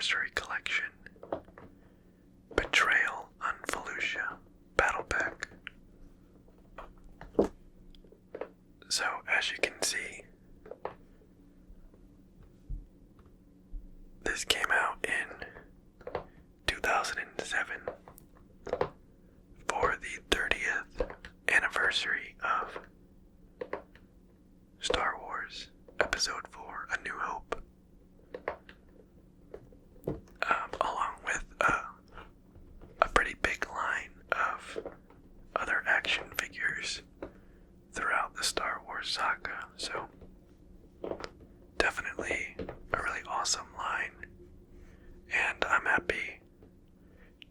Anniversary Collection. Betrayal on Felucia Battle Pack. So, as you can see, this came out in 2007 for the 30th anniversary of Star Wars Episode 4, A New Hope. Along with a pretty big line of other action figures throughout the Star Wars saga, so definitely a really awesome line, and I'm happy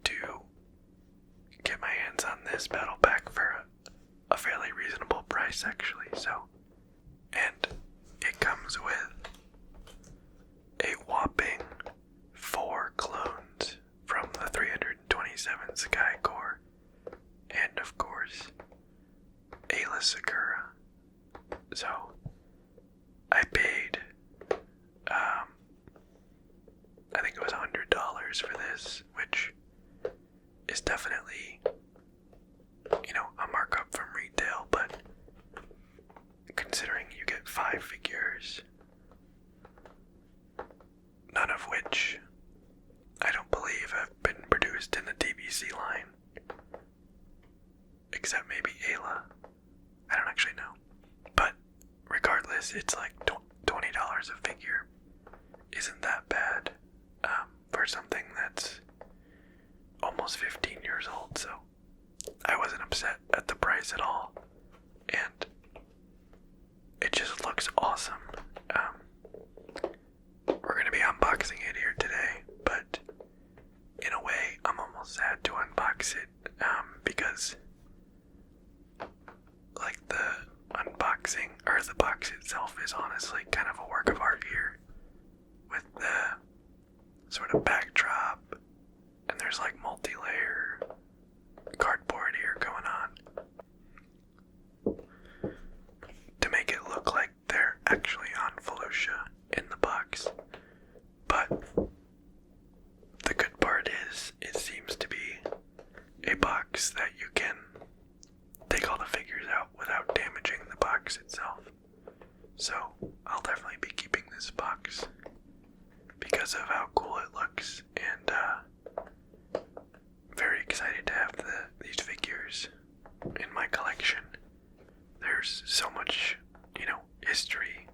to get my hands on this battle pack for a fairly reasonable price, actually. So, and it comes with a whopping 4 clones from the 327 Sky Corps, and of course Ayla Secura. So I paid I think it was $100 for this, which is definitely, a markup from retail, but considering you get 5 figures, none of which I don't believe have been produced in the DBC line, except maybe Ayla. I don't actually know. But regardless, it's like $20 a figure. Isn't that bad for something that's almost 15 years old, so I wasn't upset at the price at all, and it just looks awesome. We're going to be unboxing it here today, but in a way, I'm almost sad to unbox it, because like the unboxing, or the box itself, is honestly kind of a work of art here, with the sort of backdrop, and there's like multi-layer cardboard here going on to make it look like they're actually on Felucia in the box. But the good part is, it seems to be a box that you can take all the figures out without damaging the box itself. So I'll definitely be keeping this box because of how cool it looks, and very excited to have these figures in my collection. There's so much, history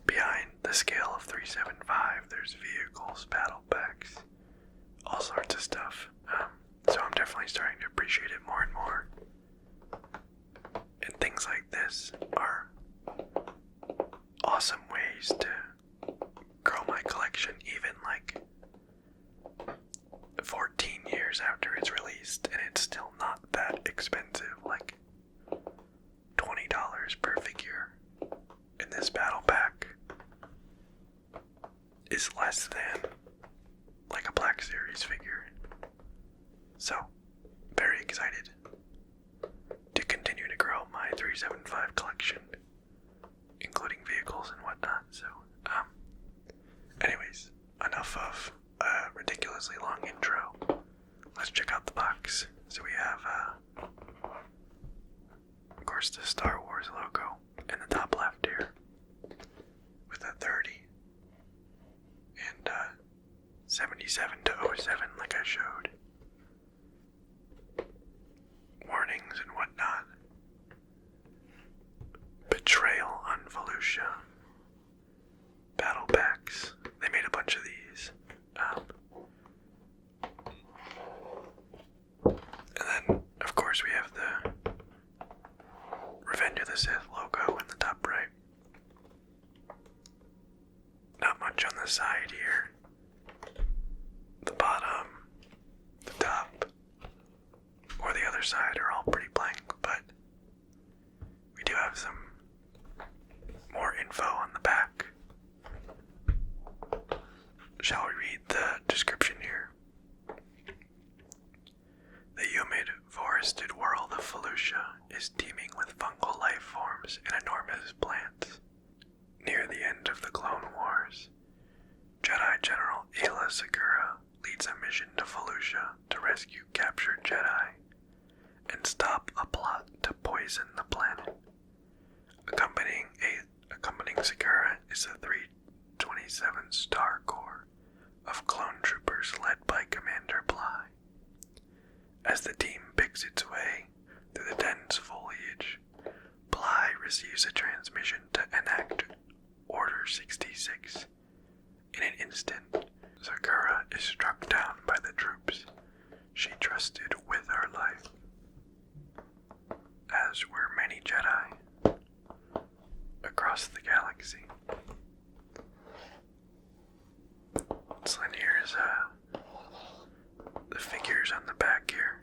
behind the scale of 375. There's vehicles, battle packs, all sorts of stuff. So I'm definitely starting to appreciate it more and more. And things like this are awesome ways to grow my collection, even like 14 years after it's released, and it's still not that expensive, like $20 per figure. And this battle pack is less than like a Black Series figure. So, very excited to continue to grow my 375 collection, including vehicles and whatnot. So, anyways, enough of a ridiculously long intro. Let's check out the box. So we have, of course, the Star Wars logo in the top left here, with a 30 and 77 to 07, like I showed. Warnings and whatnot. Betrayal on Felucia Battle Packs. They made a bunch of these. And then, of course, we have the Revenge of the Sith logo in the top right. Not much on the side here. The bottom, the top, or the other side are all pretty blank, but we do have some more info on the back. Shall we read the description here? The humid, forested world of Felucia is teeming with fungal life forms and enormous plants. Near the end of the Clone Wars, Jedi General Ayla Secura leads a mission to Felucia to rescue captured Jedi and stop a plot to poison the planet. Accompanying Secura is a 327 Star Corps of clone troopers led by Commander Bly. As the team picks its way through the dense foliage, Bly receives a transmission to enact Order 66. In an instant, Sakura is struck down by the troops she trusted with her life. As were many Jedi across the galaxy. So then here's the figures on the back here.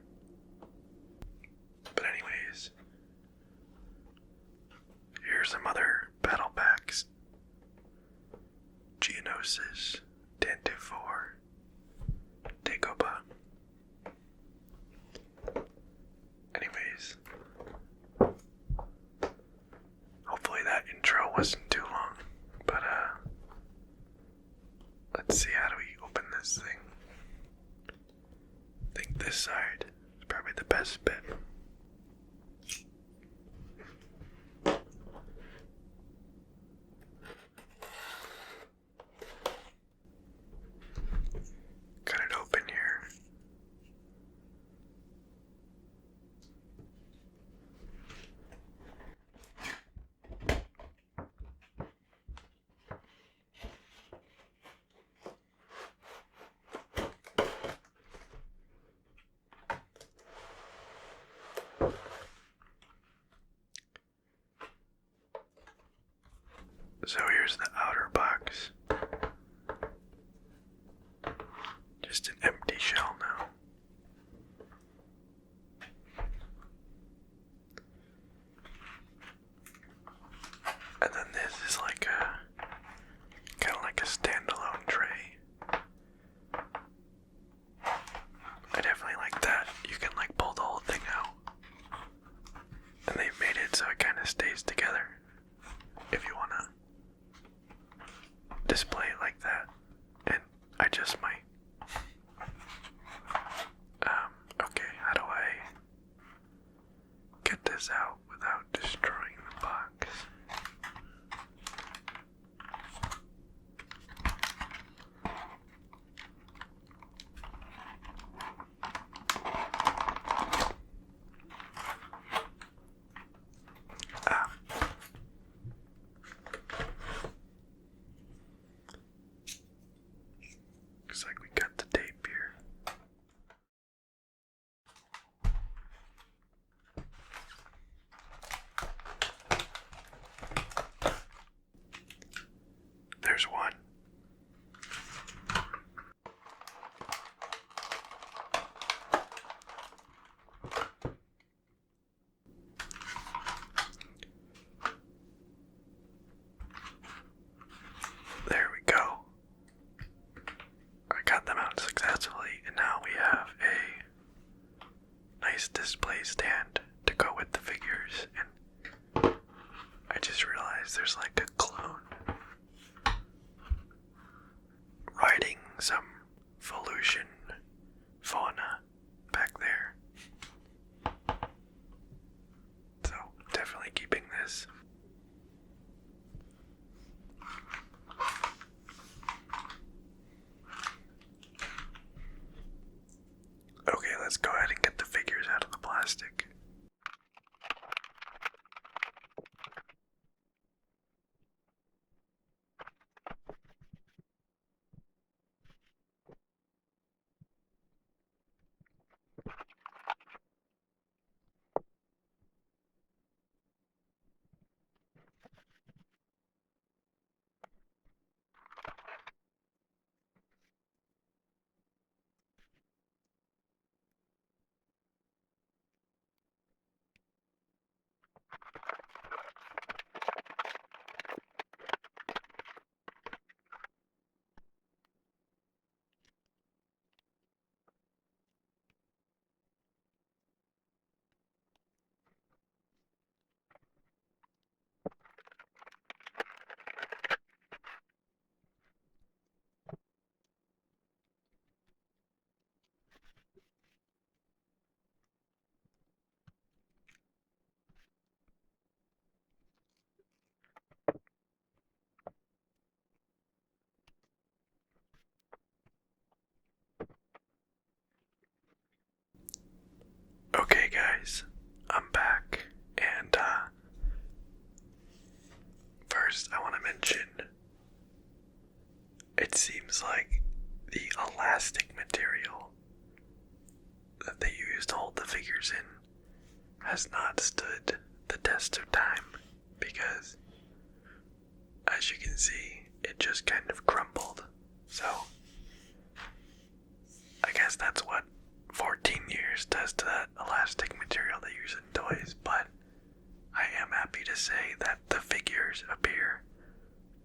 But anyways, here's some other battle packs. Geonosis, Tantive4, Dagobah. Anyways, hopefully that intro wasn't too long, but let's see, how do we open this thing? I think this side is probably the best bit. Cut it open here. So here's the outer box. Just an empty shell now. And then this is like kind of like a standalone tray. I definitely like that. You can like pull the whole thing out. And they've made it so it kind of stays together. If you want to display it like that. And I just might. Okay, how do I get this out without destroying the box? Looks like we got the tape here. There's one. There we go. I got them out successfully, and now we have a nice display stand to go with the figures. And I just realized there's like a clone riding some Felucian fauna back there. So definitely keeping this. Okay, let's go ahead and get the figures out of the plastic. seems like the elastic material that they use to hold the figures in has not stood the test of time, because as you can see, it just kind of crumbled. So I guess that's what 14 years does to that elastic material they use in toys, but I am happy to say that the figures appear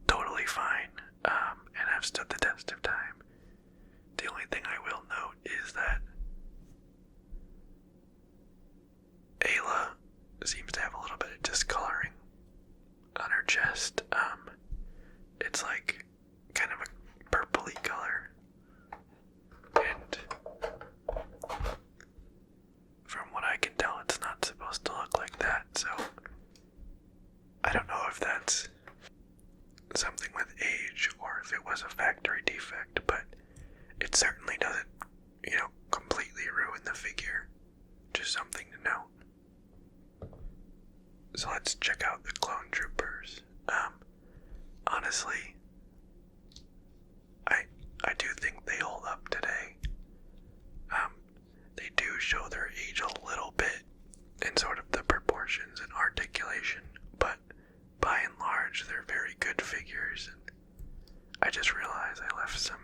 totally fine, and have stood the test of time. The only thing I will note is that Ayla seems to have a little bit of discoloring on her chest. It's like kind of a purpley color, and from what I can tell, it's not supposed to look like that, so I don't know if that's something with age or if it was a factory defect, but it certainly doesn't, completely ruin the figure. Just something to note. So let's check out the clone troopers. Honestly, I do think they hold up today. They do show their age a little bit in sort of the proportions and articulation, but by and large, they're very good figures. And I just realized I left some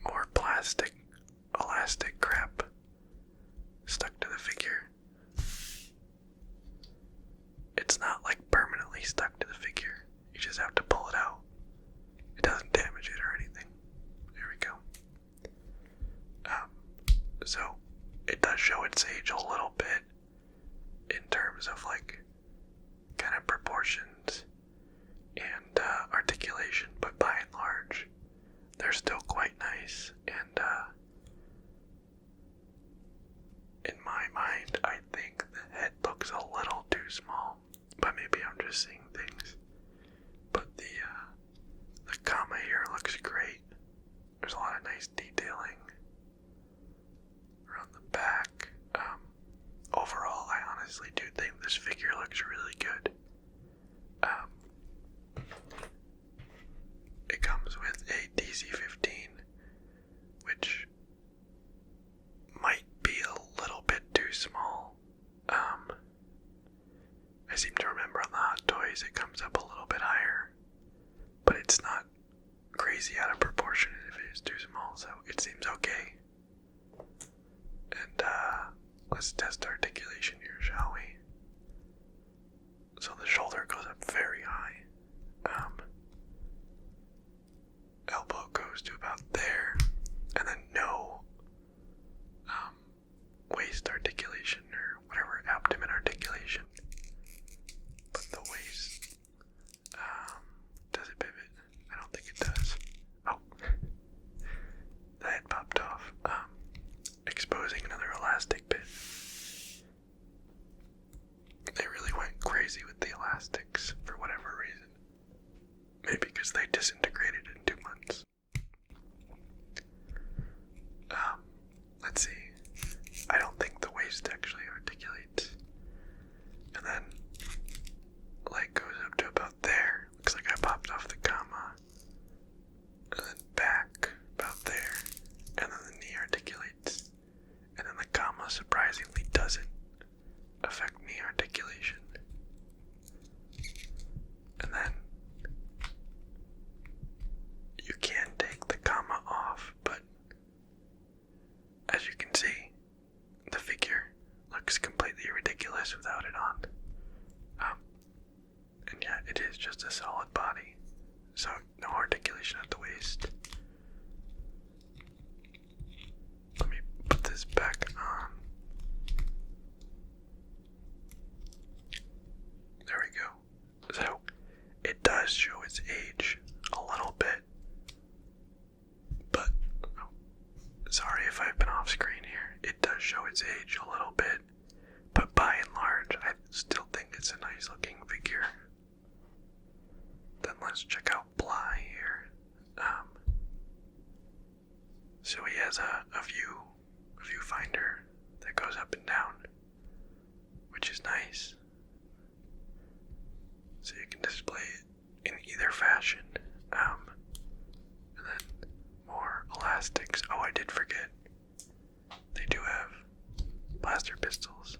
more plastic, elastic crap stuck to the figure. It's not like permanently stuck to the figure. You just have to pull it out. It doesn't damage it or anything. There we go. So it does show its age a little bit in terms of like kind of proportions and articulation, but by and large, they're still quite nice. And in my mind, I think the head looks a little too small, but maybe I'm just seeing things. But the comma here looks great. There's a lot of nice detailing around the back. Overall, I honestly do think this figure looks really good. It comes with a DC-15, which might be a little bit too small. I seem to remember on the Hot Toys it comes up a little bit higher, but it's not crazy out of proportion if it is too small, so it seems okay. And let's test articulation here, shall we? So the shoulder goes up very high. Elbow goes to about there, and then no waist articulation or whatever, abdomen articulation. But the waist, does it pivot? I don't think it does. Oh, the head popped off, exposing another elastic bit. They really went crazy with the elastics for whatever reason. Maybe because they disintegrated in 2 months. Let's see. I don't think the waist actually articulates. And then leg goes up to about there. Looks like I popped off the comma. And then back about there. And then the knee articulates. And then the comma surprisingly doesn't affect knee articulation. And then you can take the comma off, but as you can see, the figure looks completely ridiculous without it on. And yeah, it is just a solid body, so no articulation at the waist. Let me put this back on. There we go. So it does show its age a little bit, but sorry if I've been off screen here. It does show its age a little bit, but by and large, I still think it's a nice looking figure. Then let's check out Bly here. So he has a viewfinder that goes up and down, which is nice. So you can display it in either fashion. And then more elastics. Oh, I did forget. They do have blaster pistols.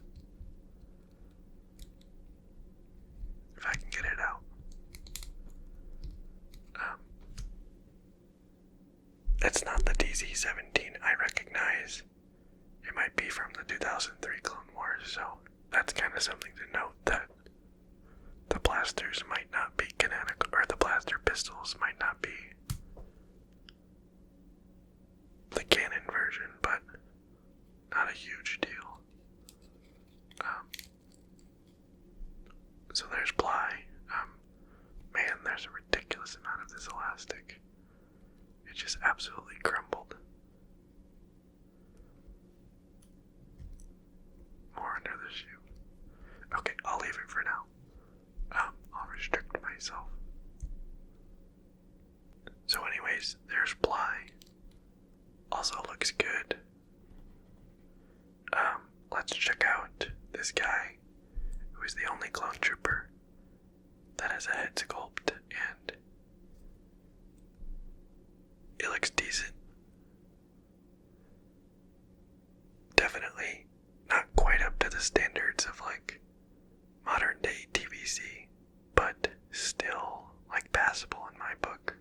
If I can get it out. It's not the DZ-17 I recognize. It might be from the 2003 Clone Wars, so that's kind of something to note, that the blasters might not be canonical, or the blaster pistols might not be the canon version, but not a huge deal. So there's Bly. Man, there's a ridiculous amount of this elastic. It just absolutely crumbled. More under the shoe. Okay, I'll leave it for now. I'll restrict myself. So anyways, there's Bly. Also looks good. Let's check out this guy, who is the only clone trooper that has a head sculpt, and it looks decent. Definitely not quite up to the standards of like modern day TVC, but still like passable in my book.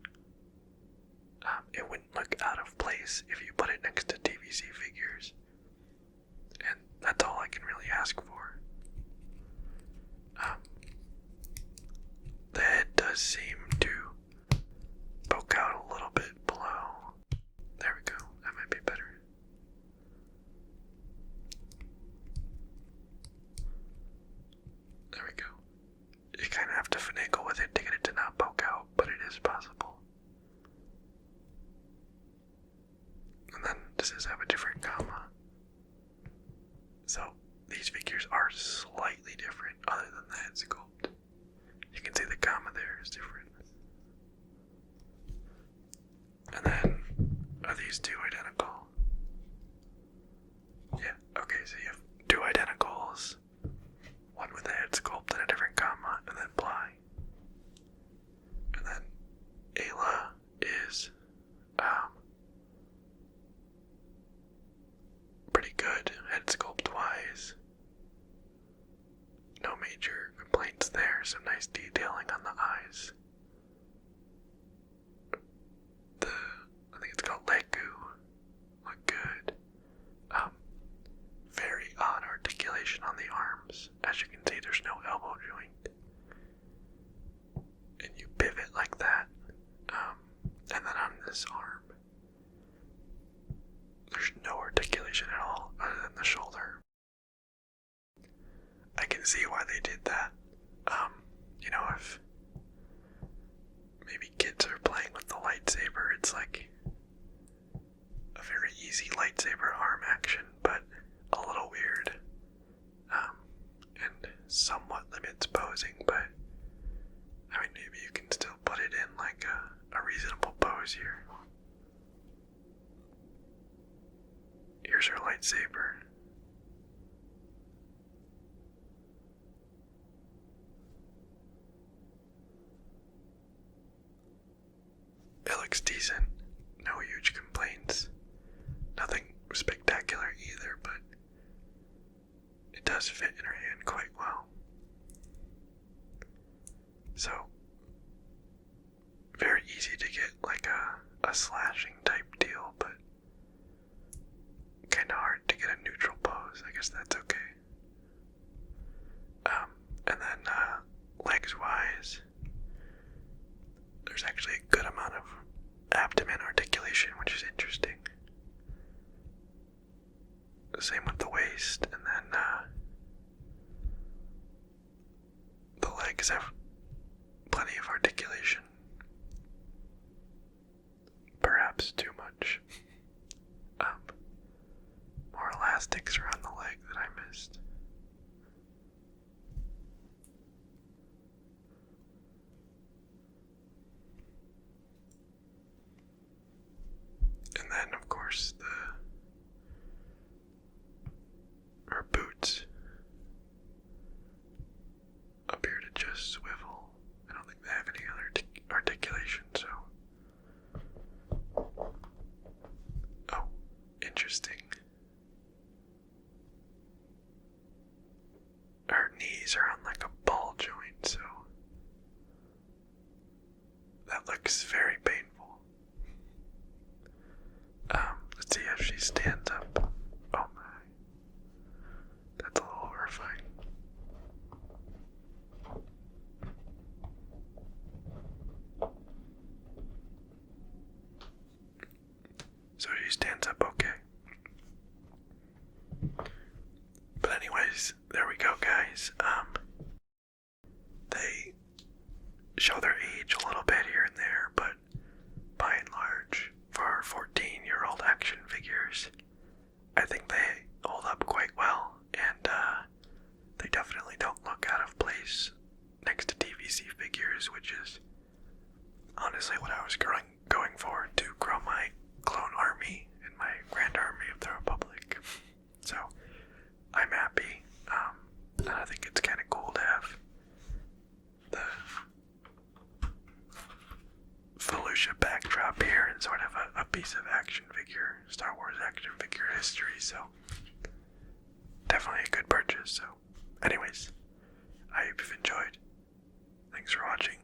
It wouldn't look out of place if you put it next to TVC figures, and that's all I can really ask for. The head does seem to poke out a little bit below. There we go, that might be better. There we go. You kind of have to finagle with it to get it to not poke out, but it is possible. And then does this have a different comma? So these figures are slightly different other than the head sculpt. You can see the comma there is different. And then, are these two identical? Yeah, okay, so you have two identicals. One with a head sculpt and a different comma, and then Bly. And then Ayla is pretty good head sculpt wise. No major complaints there, some nice detailing on the eyes. I think it's called Legu, look good. Very odd articulation on the arms. As you can see, there's no elbow joint. And you pivot like that. And then on this arm, there's no articulation at all other than the shoulder. I can see why they did that. You know, if maybe kids are playing with the lightsaber, it's like a very easy lightsaber arm action, but a little weird. And somewhat limits posing, but I mean, maybe you can still put it in like a reasonable pose here. Here's her lightsaber. It looks decent. No huge complaints. Nothing spectacular either, but it does fit in her hand quite well. So, very easy to get like a slashing type deal, but kinda hard to get a neutral pose. I guess that's okay. And then legs wise, there's actually a good amount of abdomen articulation, which is interesting. Same with the waist, and then the legs have plenty of articulation. Perhaps too much. More elastics around the leg that I missed. And then very painful. Let's see if she stands up. Oh my. That's a little horrifying. So she stands up okay. But anyways, there we go, guys. They show their age a little bit here and there, but by and large, for 14-year-old action figures, I think they hold up quite well, and they definitely don't look out of place next to TVC figures, which is honestly what I was going for, to grow my clone army and my Grand Army of the Republic. So I'm happy, and I think it's kind of cool to have the Felucia backdrop here and sort of a piece of action figure, Star Wars action figure history, so definitely a good purchase. So anyways, I hope you've enjoyed. Thanks for watching.